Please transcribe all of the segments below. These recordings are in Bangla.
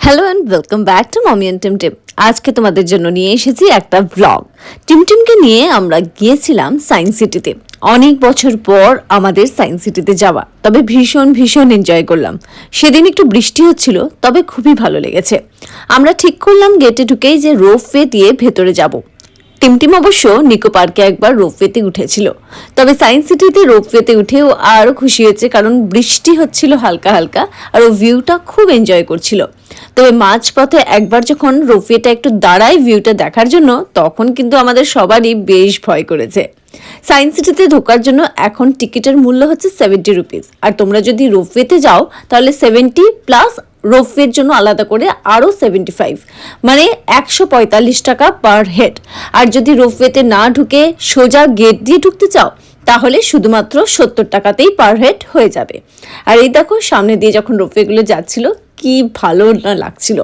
Hello and welcome back to mommy and Timtim. আজকে তোমাদের জন্য নিয়ে এসেছি একটা ব্লগ। টিমটিমকে নিয়ে আমরা গিয়েছিলাম সায়েন্স সিটিতে। অনেক বছর পর আমাদের সায়েন্স সিটিতে যাওয়া, তবে ভীষণ ভীষণ এনজয় করলাম। সেদিন একটু বৃষ্টি হচ্ছিল, তবে খুবই ভালো লেগেছে। আমরা ঠিক করলাম গেটে ঢুকেই যে রোপওয়ে দিয়ে ভেতরে যাব। টিমটিম অবশ্য নিকো পার্কে একবার রোপওয়েতে উঠেছিল, তবে সায়েন্স সিটিতে রোপওয়েতে উঠেও আরও খুশি হয়েছে, কারণ বৃষ্টি হচ্ছিল হালকা হালকা আর ও ভিউটা খুব এনজয় করছিল। তবে মাঝপথে একবার যখন রোপওয়েটা একটু দাঁড়ায় ভিউটা দেখার জন্য, তখন কিন্তু আমাদের সবারই বেশ ভয় করেছে। সায়েন্স সিটিতে ঢোকার জন্য এখন টিকিটের মূল্য হচ্ছে 70 রুপিস, আর তোমরা যদি রোপওয়েতে যাও তাহলে 70 প্লাস রোপওয়ের জন্য আলাদা করে আরও 75, মানে 145 টাকা পার হেড। আর যদি রোপওয়েতে না ঢুকে সোজা গেট দিয়ে ঢুকতে চাও তাহলে শুধুমাত্র 70 টাকাতেই পার হেড হয়ে যাবে। আর এই দেখো সামনে দিয়ে যখন রোপওয়েগুলো যাচ্ছিল কি ভালো না লাগছিল।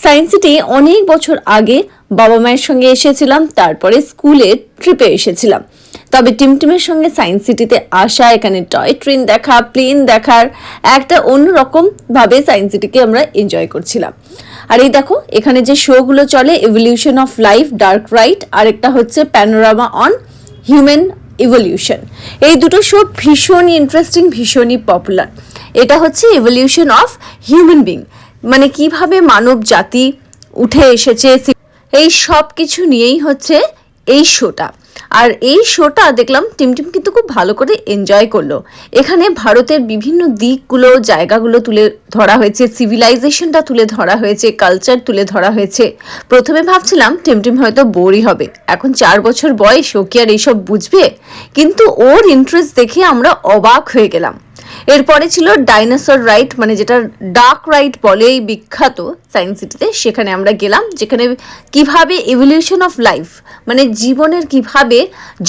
সায়েন্স সিটি অনেক বছর আগে বাবা মায়ের সঙ্গে এসেছিলাম, তারপরে স্কুলের ট্রিপে এসেছিলাম। তবে টিমটিমের সঙ্গে সায়েন্স সিটিতে আসা, এখানে টয় ট্রেন দেখা, প্লেন দেখার একটা অন্যরকম ভাবে সায়েন্স সিটিকে আমরা এনজয় করছিলাম। আর এই দেখো এখানে যে শোগুলো চলে, evolution of life, dark ride, আর একটা হচ্ছে প্যানোরামা অন হিউম্যান ইভলিউশন। এই দুটো শো ভীষণই ইন্টারেস্টিং, ভীষণই পপুলার। এটা হচ্ছে ইভলিউশন অফ হিউম্যান বিং, মানে কিভাবে মানব জাতি উঠে এসেছে, এই সব কিছু নিয়েই হচ্ছে এই শোটা। আর এই শোটা দেখলাম টিমটিম কিন্তু খুব ভালো করে এনজয় করলো। এখানে ভারতের বিভিন্ন দিকগুলো, জায়গাগুলো তুলে ধরা হয়েছে, সিভিলাইজেশনটা তুলে ধরা হয়েছে, কালচার তুলে ধরা হয়েছে। প্রথমে ভাবছিলাম টিমটিম হয়তো বোরই হবে, এখন 4 বছর বয়স, ও কি আর এইসব বুঝবে? কিন্তু ওর ইন্টারেস্ট দেখে আমরা অবাক হয়ে গেলাম। এরপরে ছিল ডাইনোসর রাইড, মানে যেটা ডার্ক রাইড বলে, এই বিখ্যাত সায়েন্স সিটিতে। সেখানে আমরা গেলাম, যেখানে কিভাবে ইভলিউশন অফ লাইফ, মানে জীবনের কিভাবে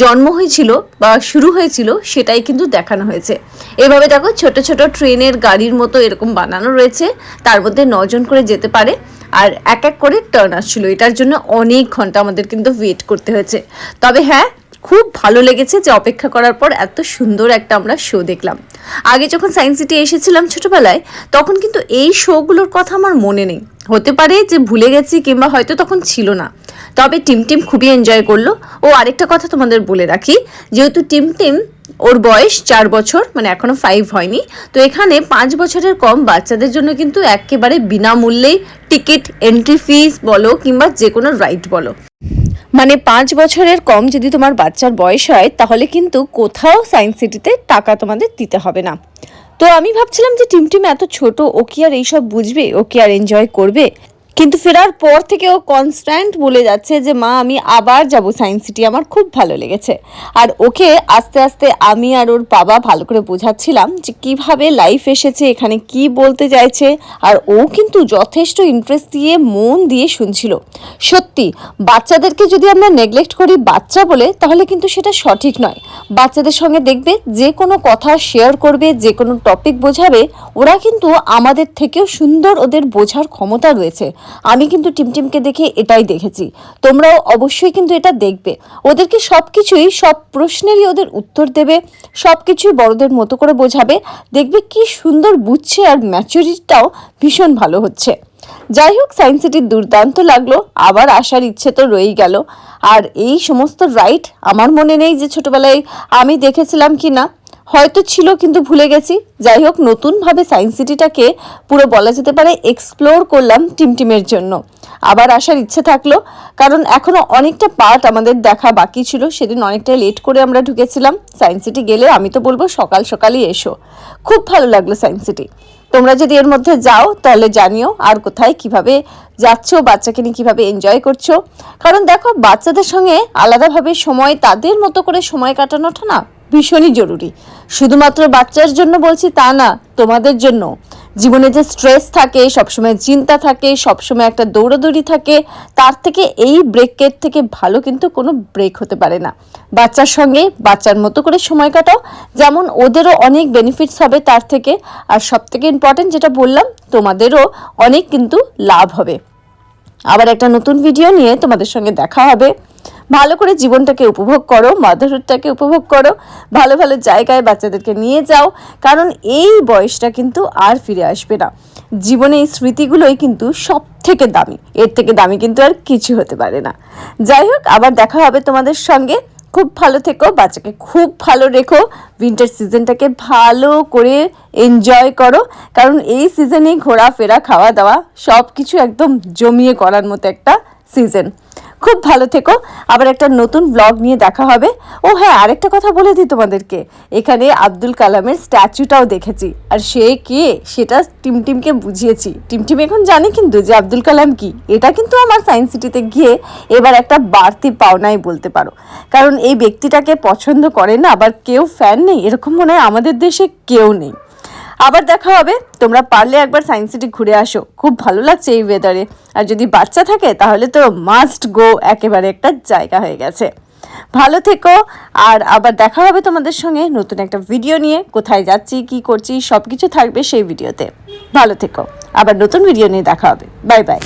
জন্ম হয়েছিল বা শুরু হয়েছিল সেটাই কিন্তু দেখানো হয়েছে। এভাবে দেখো ছোট ছোট ট্রেনের গাড়ির মতো এরকম বানানো রয়েছে, তার মধ্যে 9 জন করে যেতে পারে, আর এক এক করে টার্ন আসছিল। এটার জন্য অনেক ঘন্টা আমাদের কিন্তু ওয়েট করতে হয়েছে। তবে হ্যাঁ, খুব ভালো লেগেছে যে অপেক্ষা করার পর এত সুন্দর একটা আমরা শো দেখলাম। আগে যখন সায়েন্স সিটি এসেছিলাম ছোটবেলায়, তখন কিন্তু এই শোগুলোর কথা আমার মনে নেই, হতে পারে যে ভুলে গেছি কিংবা হয়তো তখন ছিল না। তবে টিমটিম খুবই এনজয় করলো। ও আরেকটা কথা তোমাদের বলে রাখি, যেহেতু টিমটিম ওর বয়স 4 বছর, মানে এখনো 5 হয়নি, তো এখানে 5 বছরের কম বাচ্চাদের জন্য কিন্তু একেবারে বিনামূল্যেই টিকিট, এন্ট্রি ফিস বলো কিংবা যে কোনো রাইড বলো, মানে 5 বছরের কম যদি তোমার বাচ্চার বয়স হয় তাহলে কিন্তু কোথাও সায়েন্স সিটিতে টাকা তোমাদের দিতে হবে না। তো আমি ভাবছিলাম যে টিমটিম এত ছোট, ও কি আর এইসব বুঝবে, ও কি আর এনজয় করবে? কিন্তু ফেরার পর থেকে ও কনস্ট্যান্ট বলে যাচ্ছে যে মা আমি আবার যাব সায়েন্স সিটি, আমার খুব ভালো লেগেছে। আর ওকে আস্তে আস্তে আমি আর ওর বাবা ভালো করে বোঝাচ্ছিলাম যে কিভাবে লাইফ এসেছে, এখানে কি বলতে চাইছে, আর ও কিন্তু যথেষ্ট ইন্টারেস্ট দিয়ে মন দিয়ে শুনছিল। সত্যি বাচ্চাদেরকে যদি আমরা নেগলেক্ট করি বাচ্চা বলে, তাহলে কিন্তু সেটা সঠিক নয়। বাচ্চাদের সঙ্গে দেখবে যে কোনো কথা শেয়ার করবে, যে কোনো টপিক বোঝাবে, ওরা কিন্তু আমাদের থেকেও সুন্দর ওদের বোঝার ক্ষমতা রয়েছে। আমি কিন্তু টিমটিমকে দেখে এটাই দেখেছি, তোমরাও অবশ্যই কিন্তু এটা দেখবে। ওদেরকে সব কিছুই, সব প্রশ্নেরই ওদের উত্তর দেবে, সব কিছুই বড়দের মতো করে বোঝাবে, দেখবে কি সুন্দর বুঝছে, আর ম্যাচুরিটিটাও ভীষণ ভালো হচ্ছে। যাই হোক, সায়েন্স সিটির দুর্দান্ত লাগলো, আবার আসার ইচ্ছে তো রয়েই গেল। আর এই সমস্ত রাইড আমার মনে নেই যে ছোটবেলায় আমি দেখেছিলাম কি না, হয়তো ছিল কিন্তু ভুলে গেছি। যাই হোক, নতুনভাবে সায়েন্স সিটিটাকে পুরো বলা যেতে পারে এক্সপ্লোর করলাম টিমটিমের জন্য। আবার আসার ইচ্ছে থাকলো, কারণ এখনো অনেকটা পার্ট আমাদের দেখা বাকি ছিল। সেদিন অনেকটা লেট করে আমরা ঢুকেছিলাম। সায়েন্স সিটি গেলে আমি তো বলবো সকাল সকালই এসো, খুব ভালো লাগলো সায়েন্স সিটি। তোমরা যদি এর মধ্যে যাও তাহলে জানিও আর কোথায় কিভাবে যাচ্ছ, বাচ্চাকে নিয়ে কিভাবে এনজয় করছো। কারণ দেখো বাচ্চাদের সঙ্গে আলাদাভাবে সময়, তাদের মতো করে সময় কাটানোটা না ভীষণই জরুরি। শুধুমাত্র বাচ্চার জন্য বলছি তা না, তোমাদের জন্য। জীবনে যে স্ট্রেস থাকে, সবসময় চিন্তা থাকে, সবসময় একটা দৌড়াদৌড়ি থাকে, তার থেকে এই ব্রেকের থেকে ভালো কিন্তু কোনো ব্রেক হতে পারে না। বাচ্চার সঙ্গে বাচ্চার মতো করে সময় কাটাও, যেমন ওদেরও অনেক বেনিফিটস হবে তার থেকে। আর সব থেকে ইম্পর্টেন্ট যেটা বললাম, তোমাদেরও অনেক কিন্তু লাভ হবে। আবার একটা নতুন ভিডিও নিয়ে তোমাদের সঙ্গে দেখা হবে। ভালো করে জীবনটাকে উপভোগ করো, মাদারহুডটাকে উপভোগ করো, ভালো ভালো জায়গায় বাচ্চাদেরকে নিয়ে যাও, কারণ এই বয়সটা কিন্তু আর ফিরে আসবে না। জীবনে এই স্মৃতিগুলোই কিন্তু সব থেকে দামি, এর থেকে দামি কিন্তু আর কিছু হতে পারে না। যাই হোক, আবার দেখা হবে তোমাদের সঙ্গে। খুব ভালো থেকো, বাচ্চাকে খুব ভালো রেখো, উইন্টার সিজনটাকে ভালো করে এনজয় করো, কারণ এই সিজনে ঘোরাফেরা, খাওয়া দাওয়া সব কিছু একদম জমিয়ে করার মতো একটা সিজন। খুব ভালো থেকো, আবার একটা নতুন ব্লগ নিয়ে দেখা হবে। ও হ্যাঁ, আরেকটা কথা বলে দিই তোমাদেরকে, এখানে আব্দুল কালামের স্ট্যাচুটাও দেখেছি, আর সে কে সেটা টিমটিমকে বুঝিয়েছি। টিমটিম এখন জানে কিন্তু যে আব্দুল কালাম কি। এটা কিন্তু আমার সায়েন্স সিটিতে গিয়ে এবার একটা বাড়তি পাওনাই বলতে পারো, কারণ এই ব্যক্তিটাকে পছন্দ করে না আবার কেউ ফ্যান নেই, এরকম মনে হয় আমাদের দেশে কেউ নেই। আবার দেখা হবে, তোমরা পারলে একবার সায়েন্স সিটি ঘুরে আসো, খুব ভালো লাগছে এই ওয়েদারে। আর যদি বাচ্চা থাকে তাহলে তো মাস্ট গো, একেবারে একটা জায়গা হয়ে গেছে। ভালো থেকো, আর আবার দেখা হবে তোমাদের সঙ্গে নতুন একটা ভিডিও নিয়ে। কোথায় যাচ্ছি, কি করছি, সব কিছু থাকবে সেই ভিডিওতে। ভালো থেকো, আবার নতুন ভিডিও নিয়ে দেখা হবে। Bye bye.